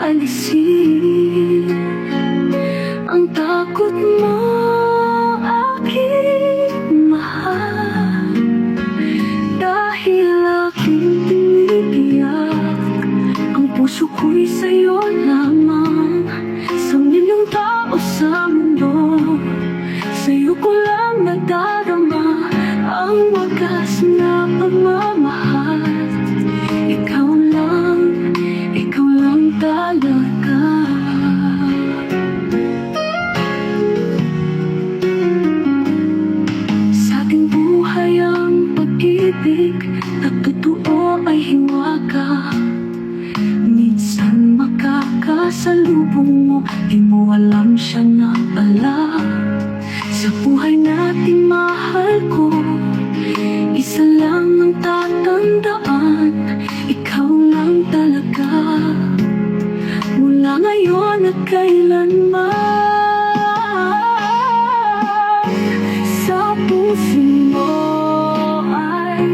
Alisin ang takot mo, aking mahal. Dahil aking tinigiyak ang puso ko'y sa'yo lamang. Sa milyong tao sa mundo, sa'yo ko lang nadarama ang wagas na pagmamahal. Ikaw lang talaga. Sa ating buhay ang pag-ibig na totoo ay hiwaga. Minsan makakasalubong mo, di mo alam siya na pala. Sa buhay natin mahal ko, isa lang ang tatandaan, ikaw lang talaga. Mula ngayon at kailanman, sa puso mo ay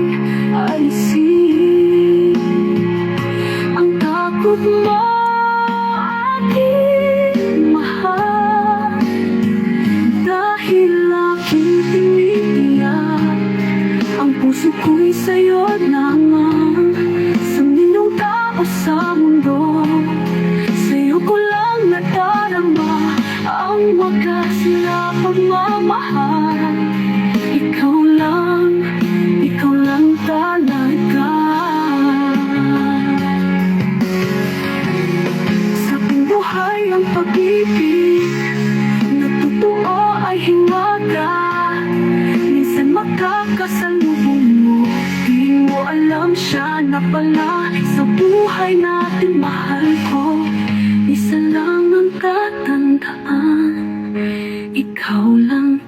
alisin ang takot mo, aking mahal. Dahil aking tinitiyak ang puso ko'y sa'yo lamang. Sa milyong tao sa mundo, sa'yo ko lang nadarama ang wagas na pagmamahal. Ikaw lang talaga. Sa ating buhay ang pag-ibig na totoo ay hiwaga. Minsan makakasalubong mo, di mo alam siya na pala. Sa buhay natin mahal ko, isa lang ang tatandaan, ikaw lang